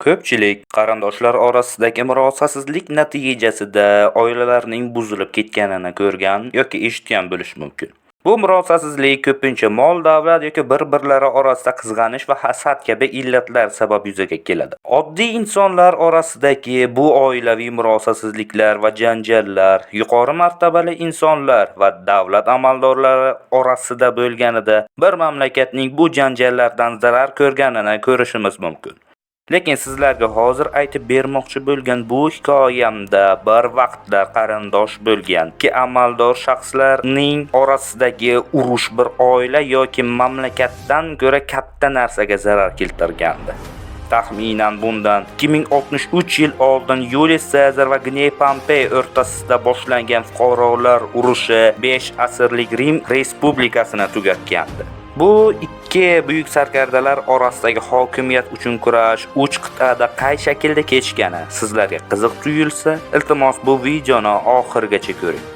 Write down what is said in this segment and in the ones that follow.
Ko'pchilik qarindoshlar orasidagi murosasizlik natijasida oilalarning buzilib ketganini ko'rgan yoki eshitgan bo'lishi mumkin. Bu murosasizlik ko'pincha mol, davlat yoki bir-birlari orasida qizg'anish va hasad kabi illatlar sabab yuzaga keladi. Oddiy insonlar orasidagi bu oilaviy murosasizliklar va janjallar yuqori martabali insonlar va davlat amaldorlari orasida bo'lganida bir mamlakatning bu janjallardan zarar ko'rganini ko'rishimiz mumkin. Lekin sizlarga hozir aytib bermoqchi bo'lgan bu hikoyamda bir vaqtlar qarindosh bo'lgan ikki amaldor shaxslarning orasidagi urush bir oila yoki mamlakatdan ko'ra katta narsaga zarar keltirgandi. Taxminan bundan 2063 yil oldin Julius Caesar va Gney Pompey o'rtasida boshlangan fuqarolar urushi 5 asrlik Rim respublikasini tugatgandi. Bu ikki buyuk sarkardalar orasidagi hokimiyat uchun kurash 3 qit'ada qay shaklda kechgani sizlarga qiziq tuyulsa, iltimos bu videoni oxirigacha ko'ring.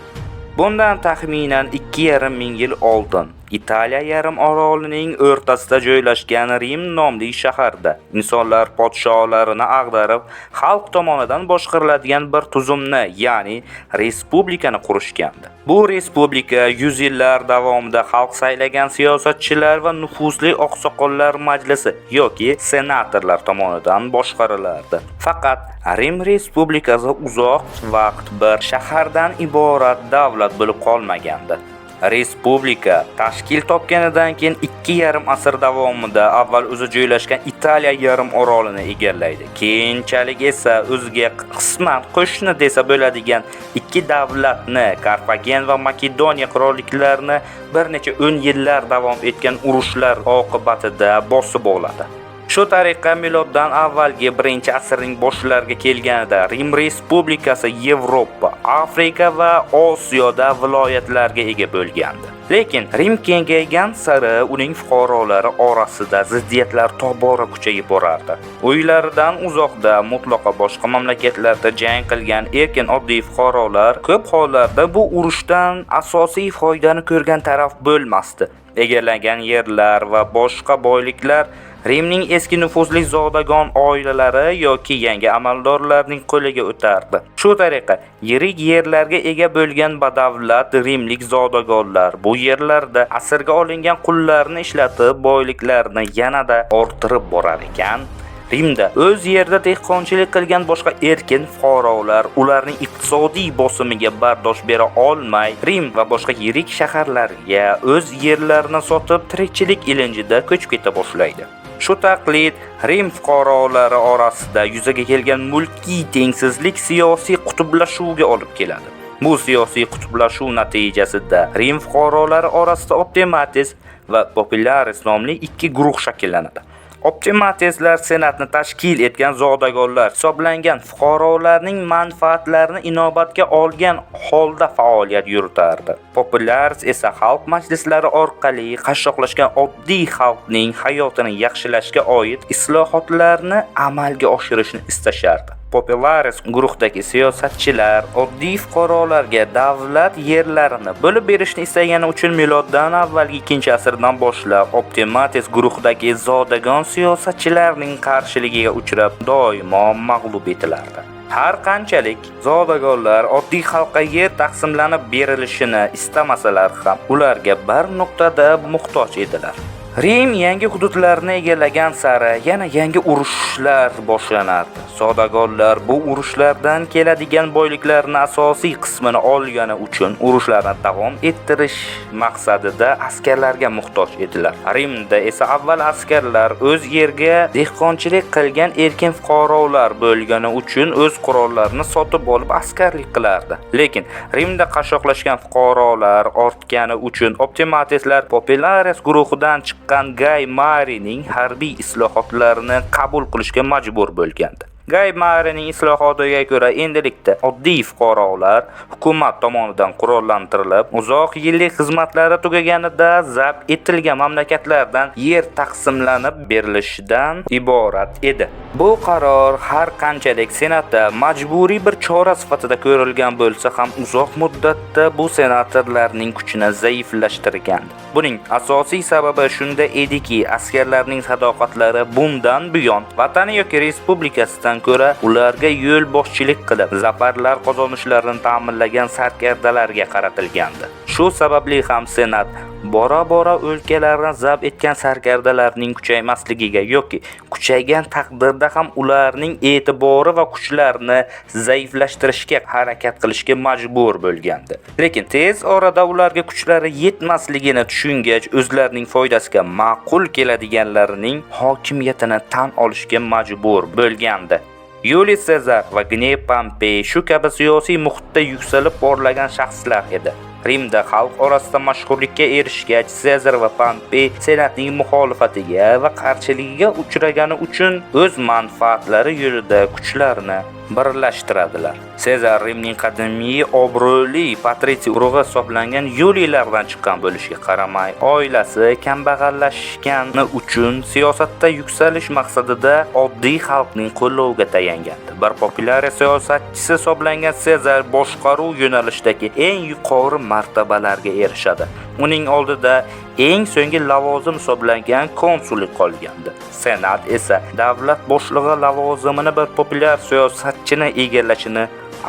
Bundan taxminan 2,5 ming yil oldin Italiya yarim orolining o'rtasida joylashgan Rim nomli shaharda insonlar podsholarini ag'darib, xalq tomonidan boshqariladigan bir tuzumni, ya'ni respublikani qurishgandi. Bu respublika 100 yillar davomida xalq saylagan siyosatchilar va nufuzli oqsoqollar majlisi yoki senatorlar tomonidan boshqarilardi. Faqat Rim respublikasi uzoq vaqt bir shahardan iborat davlat bo'lib qolmagandi. Respublika tashkil topganidan keyin 2,5 asr davomida avval o'zi joylashgan Italiya yarim orolini egallaydi. Keyinchalik esa o'ziga qisman qo'shni desa bo'ladigan ikki davlatni, Karfagen va Makedoniya qirolliklarini bir necha 10 yillar davom etgan urushlar oqibatida bosib oladi. Shu tariqa miloddan avvalgi 1-asrning boshlariga kelganida Rim respublikasi Yevropa, Afrika va Osiyoda viloyatlarga ega bo'lgandi. Lekin Rim kengaygan sari uning fuqarolari orasida ziddiyatlar tobora kuchayib borardi. Uylaridan uzoqda, mutlaqo boshqa mamlakatlarda jang qilgan erkin oddiy fuqarolar ko'p hollarda bu urushdan asosiy foydani ko'rgan taraf bo'lmasdi. Egallagan yerlar va boshqa boyliklar Rimning eski nufuzli zodagon oilalari yoki yangi amaldorlarning qo'liga o'tardi. Shu tariqa yirik yerlarga ega bo'lgan badavlat rimlik zodagonlar bu yerlarda asirga olingan qullarni ishlatib boyliklarini yanada orttirib borar ekan. Rimda o'z yerida dehqonchilik qilgan boshqa erkin fuqarolar ularning iqtisodiy bosimiga bardosh bera olmay, Rim va boshqa yirik shaharlarga o'z yerlarini sotib tirikchilik ilinjida ko'chib keta boshlaydi. Shu taqlid Rim fuqarolari orasida yuzaga kelgan mulkiy tengsizlik siyosiy qutblashuvga olib keladi. Bu siyosiy qutblashuv natijasida Rim fuqarolari orasida Optimates va Populares nomli ikki guruh shakllanadi. Optimateslar senatni tashkil etgan zodagonlar hisoblangan fuqarolarning manfaatlarini inobatga olgan holda faoliyat yuritardi. Populares esa xalq majlislari orqali qashshoqlashgan oddiy xalqning hayotini yaxshilashga oid islohotlarni amalga oshirishni istashardi. Populares guruhdagi siyosatchilar oddiy fuqarolarga davlat yerlarini bo'lib berishni istagani uchun miloddan avvalgi 2-asrdan boshlab Optimates guruhdagi zodagon siyosatchilarning qarshiligiga uchrab doimo mag'lub etilardi. Har qanchalik zodagonlar oddiy xalqqa yer taqsimlanib berilishini istamasalar ham, ularga bir nuqtada muhtoj edilar. Rim yangi hududlarni egallagan sari yana yangi urushlar boshlanardi. Zodagonlar bu urushlardan keladigan boyliklarning asosiy qismini olgani uchun urushlarni davom ettirish maqsadida askarlarga muhtoj edilar. Rimda esa avval askarlar o'z yerga dehqonchilik qilgan erkin fuqarolar bo'lgani uchun o'z qurollarini sotib olib askarlik qilardi. Lekin Rimda qashshoqlashgan fuqarolar ortgani uchun Optimateslar Populares guruhidan chiqqan Gay Marining harbiy islohotlarini qabul qilishga majbur bo'lgandi. Gay Mayerning islohotiga ko'ra endilikda oddiy fuqarolar hukumat tomonidan qurollantirilib, uzoq yillik xizmatlari tugaganida zabt etilgan mamlakatlardan yer taqsimlanib berilishidan iborat edi. Bu qaror har qanchalik Senatda majburiy bir chora sifatida ko'rilgan bo'lsa ham uzoq muddatda bu senatorlarning kuchini zaiflashtirgandi. Buning asosiy sababi shunda ediki, askarlarning sadoqatlari bundan buyon vatani yoki respublikasidan ko'ra ularga yo'l boshchilik qilib, zafarlar qozonishlarini ta'minlagan sarkardalarga qaratilgandi. Shu sababli ham Senat bora-bora o'lkalarni zabt etgan sarkardalarning kuchaymasligiga yoki kuchaygan taqdirda ham ularning e'tibori va kuchlarini zaiflashtirishga harakat qilishga majbur bo'lgandi. Lekin tez orada ularga kuchlari yetmasligini tushungach, o'zlarining foydasiga ma'qul keladiganlarining hokimiyatini tan olishga majbur bo'lgandi. Julius Sezar va Gney Pompey shu kabi siyosiy muhitda yuksalib borlagan shaxslar edi. Rimda xalq orasida mashhurlikka erishgach, Sezar va Pompey senatning muxolifatiga va qarshiligiga uchragani uchun o'z manfaatlari yo'lida kuchlarini birlashtiradilar. Sezar Rimning qadimiy obro'li patritsiy urug'i hisoblangan Yuliyalardan chiqqan bo'lishiga qaramay, oilasi kambag'allashgani uchun siyosatda yuksalish maqsadida oddiy xalqning qo'lloviga tayangandi. Bir populyar siyosatchisi hisoblangan Sezar boshqaruv yo'nalishidagi eng yuqori martabalarga erishadi. Uning oldida eng so'nggi lavozim hisoblangan konsullik qolgandi. Senat esa davlat boshlig'i lavozimini bir populyar siyosatchini egallashini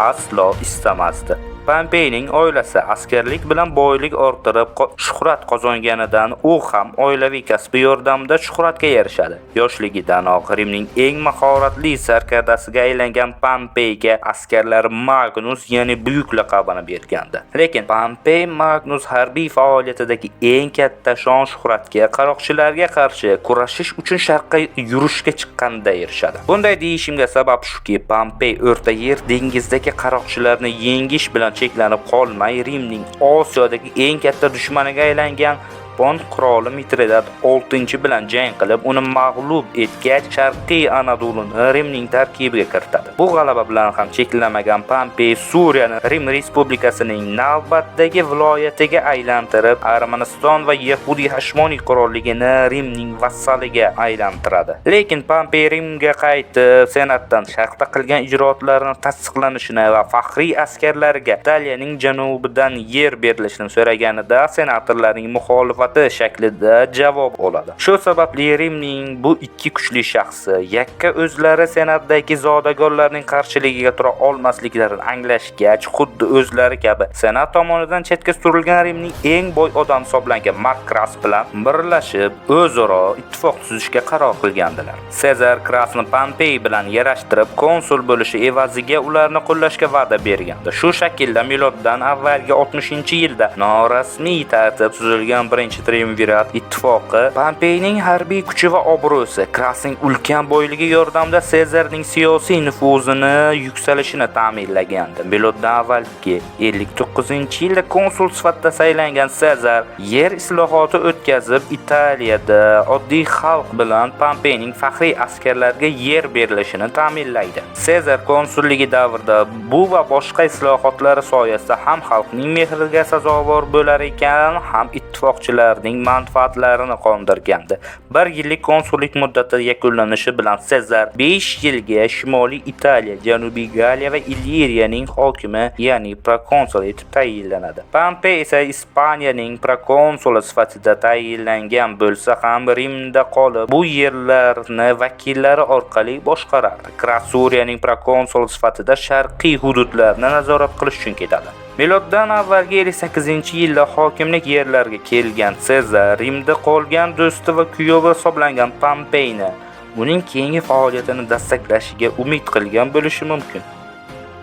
aslo istamasdi. Pompeyning oilasi askarlik bilan boylik orttirib shuhrat qozonganidan u ham oilaviy kasbi yordamida shuhratga erishadi. Yoshligidanoq Rimning eng mahoratli sarkardasiga aylangan Pompeyga askarlar Magnus, ya'ni buyuk laqabini bergandi. Lekin Pompey Magnus harbiy faoliyatidagi eng katta shon-shuhratga qaroqchilarga qarshi kurashish uchun sharqqa yurishga chiqqanida erishadi. Bunday deyishimga sabab shuki, Pompey O'rta Yer dengizdagi qaroqchilarni yengish bilan cheklanib qolmay, Rimning Osiyodagi eng katta dushmaniga aylangan Pont qiroli Mitridat 6 bilan jang qilib, uni mag'lub etgach, Sharqiy Anadoluni Rimning tarkibiga kiritadi. Bu g'alaba bilan ham cheklanmagan Pompey Suriyani Rim Respublikasining navbatdagi viloyatiga aylantirib, Armaniston va Yahudiy Hashmoniy qirolligini Rimning vassaliga aylantiradi. Lekin Pompey Rimga qaytib, senatdan sharqda qilgan ijroatlarini tasdiqlanishini va faxriy askarlarga Italiyaning janubidan yer berilishini so'raganida, senatorlarning muxolifati shaklida javob oladi. Shu sababli Rimning bu ikki kuchli shaxsi yakka o'zlari senatdagi zodagonlarning qarshiligiga tura olmasliklarini anglashgach, xuddi o'zlari kabi senat tomonidan chetga surilgan Rimning eng boy odam hisoblangan Mark Kras bilan birlashib, o'zaro ittifoq tuzishga qaror qilgandilar. Sezar Krasni Pompey bilan yarashtirib, konsul bo'lishi evaziga ularni qo'llashga va'da bergandi. Shu shaklda miloddan avvalgi 60-yilda norasmiy tartib tuzilgan Triumvirat ittifoqi Pompeyning harbiy kuchi va obro'si, Krasning ulkan boyligi yordamida Sezarning siyosiy nufuzini yuksalishini ta'minlagandi. Miloddan avvalgi 59-yilda konsul sifatida saylangan Sezar yer islohoti o'tkazib, Italiyada oddiy xalq bilan Pompeyning faxriy askarlarga yer berilishini ta'minlaydi. Sezar konsulligi davrida bu va boshqa islohotlar soyasida ham xalqning mehriga sazovor bo'lar ekan, ham ittifoqchilarning manfaatlarini qondirgandi. 1 yillik konsullik muddati yakunlanishi bilan Sezar 5 yilga Shimoliy Italiya, Janubiy Galiya va Iliriyaning hokimi, ya'ni prokonsul etib tayinlanadi. Pompey esa Ispaniyaning prokonsuli sifatida tayinlangan bo'lsa ham Rimda qolib, bu yerlarni vakillari orqali boshqarardi. Kras Suriyaning prokonsuli sifatida sharqiy hududlarni nazorat qilish uchun ketadi. Miloddan avvalgi 58-yilda hokimlik yerlariga kelgan Sezar Rimda qolgan do'sti va kuyovi hisoblangan Pompeyni uning keyingi faoliyatini dastaklashiga umid qilgan bo'lishi mumkin.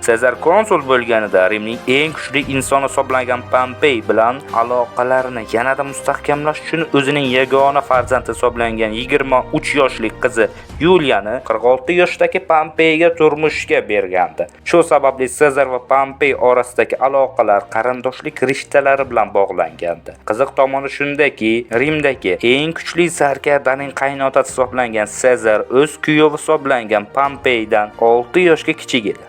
Sezar konsul bo'lganida Rimning eng kuchli insoni hisoblangan Pompey bilan aloqalarini yanada mustahkamlash uchun o'zining yagona farzandi hisoblangan 23 yoshli qizi Yuliani 46 yoshdagi Pompeyga turmushga bergandi. Shu sababli Sezar va Pompey orasidagi aloqalar qarindoshlik rishtalari bilan bog'langandi. Qiziq tomoni shundaki, Rimdagi eng kuchli sarkardaning qaynotasi hisoblangan Sezar o'z kuyovi hisoblangan Pompeydan 6 yoshga kichik edi.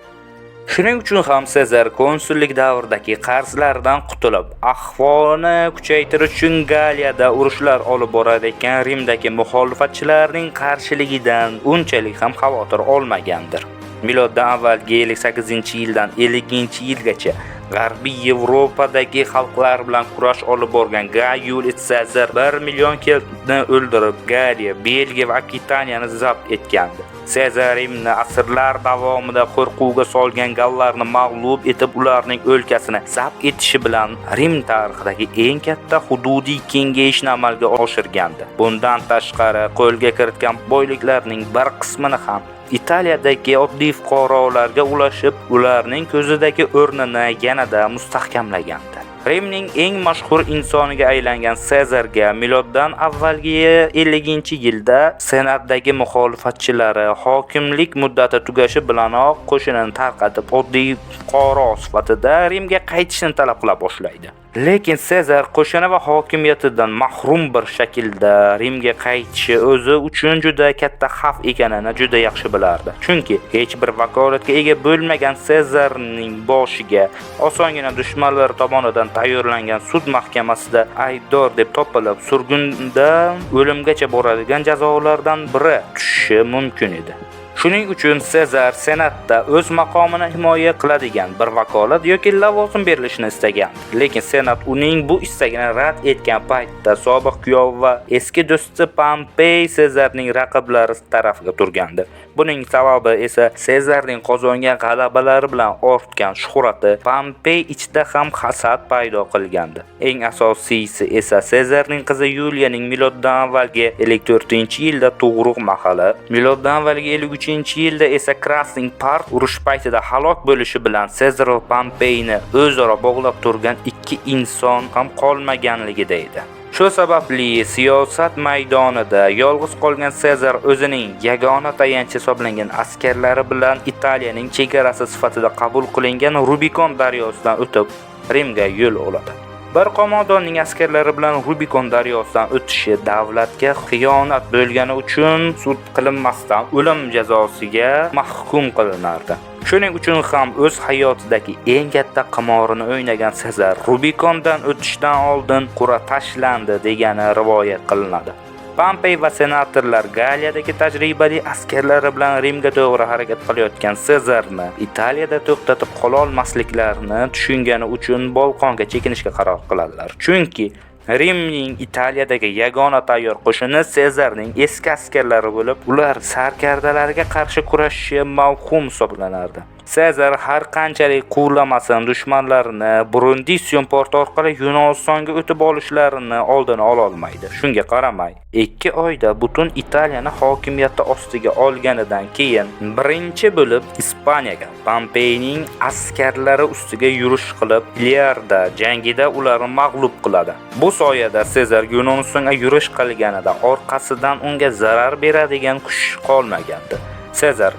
Shuning uchun ham Sezar konsullik davridagi qarzlardan qutulib, ahvolni kuchaytirish uchun Galiyada urushlar olib borayotgan Rimdagi muxolifatchilarning qarshiligidan unchalik ham xavotir olmagandir. Miloddan avvalgi 58-yildan 50-yilgacha G'arbiy Yevropadagi xalqlar bilan kurash olib borgan Gaius Caesar 1 million keltni o'ldirib, Galiya, Belgiya va Akvitaniyani zabt etgandi. Caesar Rimni asrlar davomida qo'rquvga solgan gallarni mag'lub etib, ularning o'lkasini zabt etishi bilan Rim tarixidagi eng katta hududiy kengayishni amalga oshirgandi. Bundan tashqari, qo'lga kiritgan boyliklarning bir qismini ham Italiyadagi oddiy fuqarolarga ulashib, ularning ko'zidagi o'rnini yanada mustahkamlagandi. Rimning eng mashhur insoniga aylangan Sezarga miloddan avvalgi 50-yilda senatdagi muxolifatchilari hokimlik muddati tugashi bilanoq qo'shinini tarqatib, oddiy fuqaro sifatida Rimga qaytishni talab qila boshlaydi. Lekin Sezar qo'shini va hokimiyatidan mahrum bir shaklda Rimga qaytishi o'zi uchun juda katta xavf ekanini juda yaxshi bilardi. Chunki hech bir vakolatga ega bo'lmagan Sezarning boshiga osongina dushmanlar tomonidan tayyorlangan sud mahkamasida aybdor deb topilib, surgunda o'limgacha boradigan jazolardan biri tushishi mumkin edi. Shuning uchun Sezar senatda o'z maqomini himoya qiladigan bir vakolat yoki lavozim berilishini istagan. Lekin senat uning bu istagini rad etgan paytda sobiq kuyovi va eski do'sti Pompey Sezarning raqiblari tarafiga turgandi. Buning sababi esa Sezarning qozongan g'alabalari bilan ortgan shuhrati Pompey ichida ham hasad paydo qilgandi. Eng asosiysi esa Sezarning qizi Yuliyaning miloddan avvalgi 54-yilda tug'ruq mahali, miloddan avvalgi 53-yilda esa Krasning Part urush paytida halok bo'lishi bilan Sezar va Pompeyni o'zaro bog'lab turgan ikki inson ham qolmaganligida edi. Shu sababli siyosat maydonida yolg'iz qolgan Sezar o'zining yagona tayanchi hisoblangan askarlari bilan Italiyaning chegarasi sifatida qabul qilingan Rubikon daryosidan o'tib Rimga yo'l oladi. Bir qo'mondonning askarlari bilan Rubikon daryosidan o'tishi davlatga xiyonat bo'lgani uchun sud qilinmasdan o'lim jazosiga mahkum qilinardi. Shuning uchun ham o'z hayotidagi eng katta qimorini o'ynagan Sezar Rubikondan o'tishdan oldin qur'a tashlandi degani rivoyat qilinadi. Pompey va senatorlar Galiyadagi tajribali askarlari bilan Rimga to'g'ri harakat qilayotgan Sezarni Italiyada to'xtatib qola olmasliklarini tushungani uchun Bolqonga chekinishga qaror qiladilar. Chunki Rimning Italiyadagi yagona tayyor qo'shini Sezarning eski askarlari bo'lib, ular sarkardalarga qarshi kurashishi mavhum hisoblanardi. Sezar har qanchalik quvlamasin dushmanlarini Brundisium porti orqali Yunonistonga o'tib olishlarini oldini ola olmaydi. Shunga qaramay, 2 oyda butun Italiyani hokimiyati ostiga olganidan keyin birinchi bo'lib Ispaniyaga Pompeyning askarlari ustiga yurish qilib, Ilerda jangida ularni mag'lub qiladi. Bu soyada Sezar Yunonistonga yurish qilganida orqasidan unga zarar beradigan kuch qolmagandi. Sezar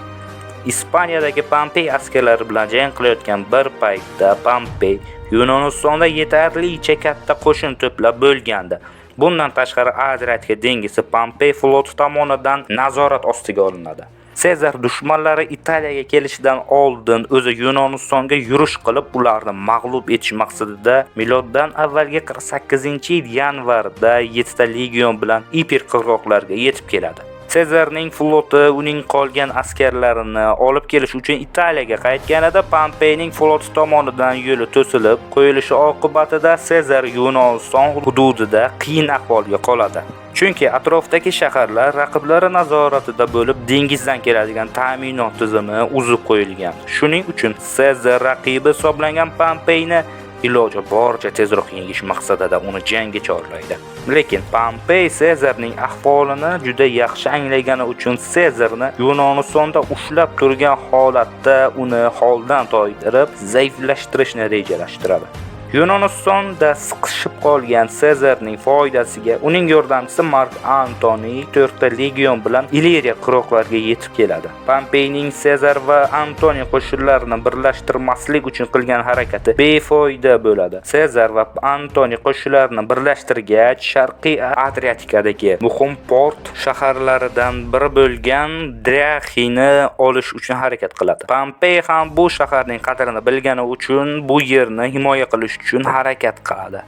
Ispaniyadagi Pompey askarlari bilan jang qilayotgan bir paytda Pompey Yunonistonda yetarlicha katta qo'shin to'plab bo'lgandi. Bundan tashqari Adriatika dengizi Pompey floti tomonidan nazorat ostiga olinadi. Sezar dushmanlari Italiyaga kelishidan oldin o'zi Yunonistonga yurish qilib, ularni mag'lub etish maqsadida miloddan avvalgi 48-yil yanvarda 7 ta legion bilan Ipir qirg'oqlariga yetib keladi. Sezarning floti uning qolgan askarlarini olib kelish uchun Italiyaga qaytganida Pompeyning floti tomonidan yo'li to'silib qo'yilishi oqibatida Sezar Yunoniston hududida qiyin ahvolga qoladi. Chunki atrofdagi shaharlar raqiblari nazoratida bo'lib, dengizdan keladigan ta'minot tizimi uzib qo'yilgan. Shuning uchun Sezar raqibi hisoblangan Pompeyni iloji boricha tezroq yengish maqsadida uni jangga chorlaydi. Lekin Pompey Sezarning ahvolini juda yaxshi anglagani uchun Sezarni Yunonistonda ushlab turgan holatda uni holdan toydirib, zaiflashtirishni rejalashtiradi. Yunonistonda siqishib qolgan Sezarning foydasiga uning yordamchisi Mark Antony 4 ta legion bilan Iliriya qirg'oqlariga yetib keladi. Pompeyning Sezar va Antony qo'shinlarini birlashtirmaslik uchun qilgan harakati befoyda bo'ladi. Sezar va Antony qo'shinlarini birlashtirgach, Sharqiy Adriatikadagi muhim port shaharlaridan biri bo'lgan Drachini olish uchun harakat qiladi. Pompey ham bu shaharning qadrini bilgani uchun bu yerni himoya qilish uchun harakat qiladi.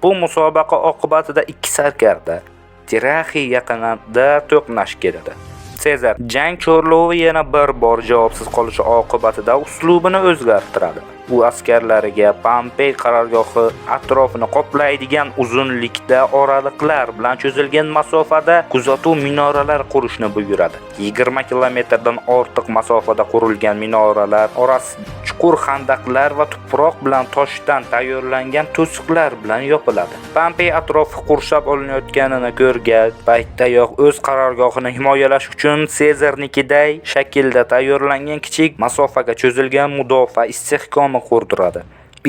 Bu musobaqa oqibatida ikki sarkarda Drachi yaqinida to'qnash keladi. Sezar jang chorlovi yana bir bor javobsiz qolishi oqibatida uslubini o'zgartiradi. U askarlariga Pompey qarorgohi atrofini qoplaydigan uzunlikda oraliqlar bilan cho'zilgan masofada kuzatuv minoralar qurishni buyuradi. 20 kilometrdan ortiq masofada qurilgan minoralar orasi chuqur xandaqlar va tuproq bilan toshdan tayyorlangan to'siqlar bilan yopiladi. Pompey atrofi qurshab olinayotganini ko'rgan paytdayoq o'z qarorgohini himoyalash uchun Sezarnikiday shaklda tayyorlangan kichik masofaga cho'zilgan mudofaa istehkomi qurdiradi.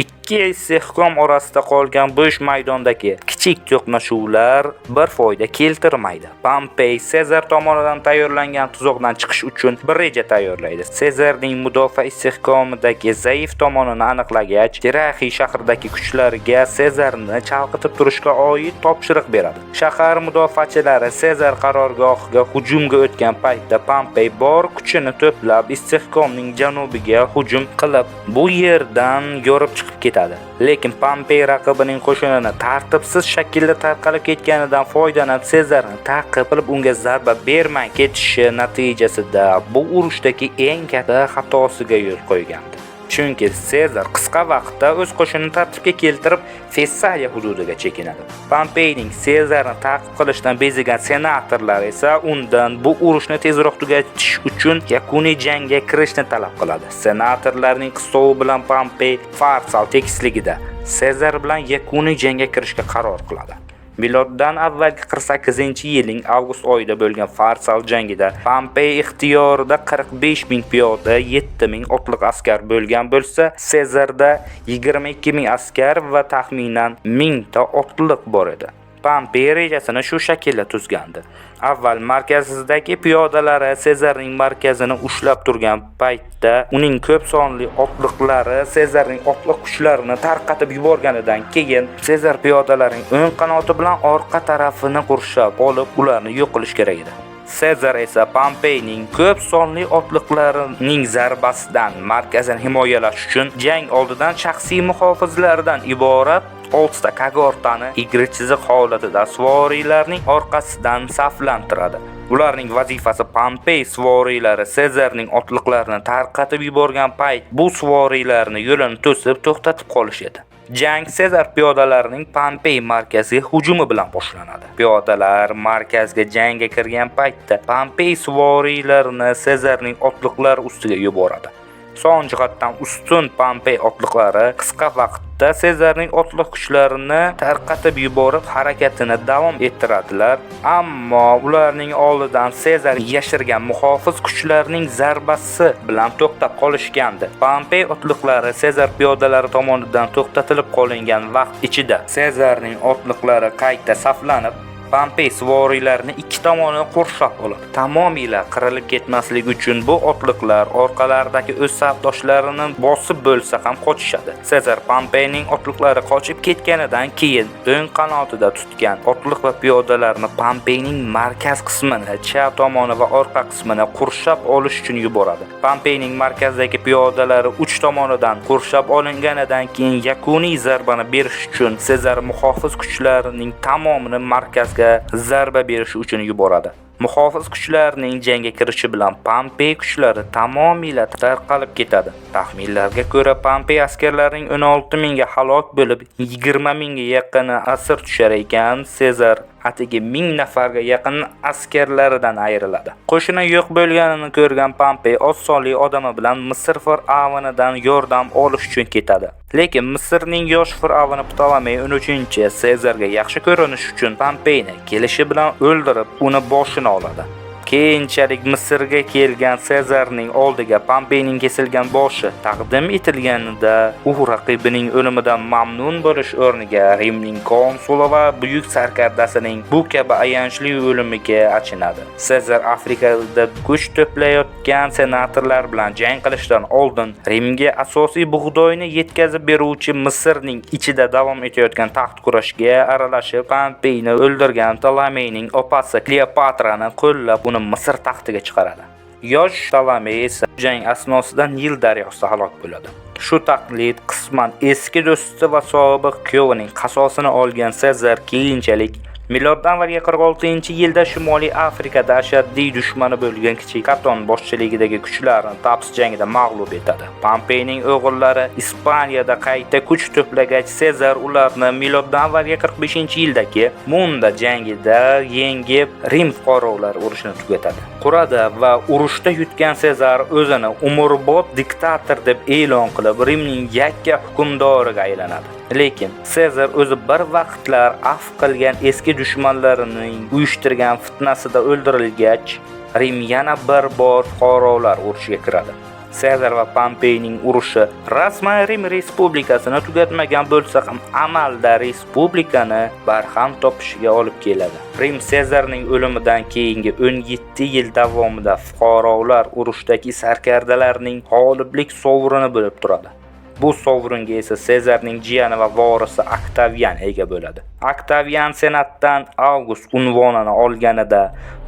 Ikki istehkom orasida qolgan bo'sh maydondagi kichik to'qnashuvlar bir foyda keltirmaydi. Pompey Sezar tomonidan tayyorlangan tuzoqdan chiqish uchun bir reja tayyorlaydi. Sezarning mudofaa istehkomidagi zaif tomonini aniqlagach, Drachi shahridagi kuchlarga Sezarni chalqitib turishga oid topshiriq beradi. Shahar mudofaachilari Sezar qarorgohiga hujumga o'tgan paytda Pompey bor kuchini to'plab istehkomning janubiga hujum qilib, bu yerdan yorib chiqib ketadi. Lekin Pompey raqibining qo'shinini tartibsiz shaklda tarqalib ketganidan foydalanib Sezarni ta'qib qilib unga zarba bermay ketishi natijasida bu urushdagi eng katta xatosiga yo'l qo'ygandi. Chunki Sezar qisqa vaqtda o'z qo'shinini tartibga keltirib Fessaliya hududiga chekinadi. Pompeyning Sezarni ta'qib qilishdan bezigan senatorlar esa undan bu urushni tezroq tugatish uchun yakuniy jangga kirishni talab qiladi. Senatorlarning qistovi bilan Pompey Farsal tekisligida Sezar bilan yakuniy jangga kirishga qaror qiladi. Miloddan avvalgi 48-yilning avgust oyida bo'lgan Farsal jangida Pompey ixtiyorida 45,000 piyoda, 7,000 otliq askar bo'lgan bo'lsa, Sezarda 22,000 askar va taxminan 1000 ta otliq bor edi. Pompey rejasini shu shaklda tuzgandi. Avval markazdagi piyodalari Sezarning markazini ushlab turgan paytda uning ko'p sonli otliqlari Sezarning otliq kuchlarini tarqatib yuborganidan keyin Sezar piyodalarining o'ng qanoti bilan orqa tarafini qurshab olib, ularni yo'q qilish kerak edi. Sezar esa Pompeyning ko'p sonli otliqlarining zarbasidan markazini himoyalash uchun jang oldidan shaxsiy muhofizlardan iborat 6 ta kagortani egri chiziq holatida suvoriylarning orqasidan saflantiradi. Ularning vazifasi Pompey suvoriylari Sezarning otliqlarini tarqatib yuborgan payt bu suvoriylarni yo'lini to'sib to'xtatib qolish edi. Jang Sezar piyodalarining Pompey markaziga hujumi bilan boshlanadi. Piyodalar markazga jangga kirgan paytda Pompey suvoriylarini Sezarning otliqlari ustiga yuboradi. Son jihatdan ustun Pompey otliqlari qisqa vaqtda Sezarning otliq kuchlarini tarqatib yuborib harakatini davom ettiradilar, ammo ularning oldidan Sezar yashirgan muhofiz kuchlarning zarbasi bilan to'xtab qolishgandi. Pompey otliqlari Sezar piyodalari tomonidan to'xtatilib qolingan vaqt ichida Sezarning otliqlari qayta saflanib, Pompey suvoriylarini ikki tomonidan qurshab olib, tamomila qirilib ketmasligi uchun bu otliqlar orqalaridagi o'z safdoshlarini bosib bo'lsa ham qochishadi. Sezar Pompeyning otliqlari qochib ketganidan keyin o'ng qanotida tutgan otliq va piyodalarni Pompeyning markaz qismini, chap tomoni va orqa qismini qurshab olish uchun yuboradi. Pompeyning markazdagi piyodalari uch tomonidan qurshab olinganidan keyin yakuniy zarbani berish uchun Sezar muhofiz kuchlarining tamomini markaz zarba berish uchun yuboradi. Muhofiz kuchlarning jangga kirishi bilan Pompey kuchlari tamomila tarqalib ketadi. Taxminlarga ko'ra, Pompey askarlarining 16 mingga halok bo'lib, 20 mingga yaqini asir tushar ekan, Sezar atigi 1000 nafarga yaqin askarlaridan ayriladi. Qo'shini yo'q bo'lganini ko'rgan Pompey osonlik odami bilan Misr fir'avnidan yordam olish uchun ketadi. Lekin Misrning yosh fir'avni Ptolemey 13-chi Sezarga yaxshi ko'rinish uchun Pompeyni kelishi bilan o'ldirib, uni boshini oladi. Keyinchalik Misrga kelgan Sezarning oldiga Pompeyning kesilgan boshi taqdim etilganida, u raqibining o'limidan mamnun bo'lish o'rniga Rimning konsuli va buyuk sarkardasining bu kabi ayanchli o'limiga achinadi. Sezar Afrikada kuch to'playotgan senatorlar bilan jang qilishdan oldin Rimga asosiy bug'doyni yetkazib beruvchi Misrning ichida davom etayotgan taxt kurashga aralashib, Pompeyni o'ldirgan Ptolemeyning opasi Kleopatrani qo'llab Misr taxtiga chiqaradi. Yosh Ptolemey esa jang asnosida Nil daryosida halok bo'ladi. Shu taqlid qisman eski do'sti va sobiq kuyovining qasosini olgan Sezar keyinchalik Miloddan-avvalgi 46-yilda Shimoliy Afrikada ashaddiy dushmani bo'lgan kichik Katon boshchiligidagi kuchlarni Taps jangida mag'lub etadi. Pompeyning o'g'illari Ispaniyada qayta kuch to'plagach, Sezar ularni Miloddan-avvalgi 45-yildagi Munda jangida yengib, Rim fuqarolari urushini tugatadi. Qurada va urushda yutgan Sezar o'zini umrbod diktator deb e'lon qilib, Rimning yakka hukmdoriga aylanadi. Lekin Sezar o'zi bir vaqtlar afv qilgan eski dushmanlarining uyushtirgan fitnasida o'ldirilgach, Rim yana bir bor fuqarolar urushiga kiradi. Sezar va Pompeyning urushi rasman Rim respublikasini tugatmagan bo'lsa ham amalda respublikani barham topishiga olib keladi. Rim Sezarning o'limidan keyingi 17 yil davomida fuqarolar urushdagi sarkardalarning g'oliblik sovrini bo'lib turadi. Bu sovringa esa Sezarning jiyani va vorisi Oktavian ega bo'ladi. Oktavian senatdan Avgust unvonini olganida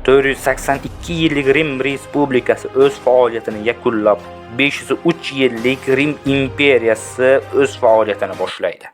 482 yillik Rim respublikasi o'z faoliyatini yakunlab, 503 yillik Rim imperiyasi o'z faoliyatini boshlaydi.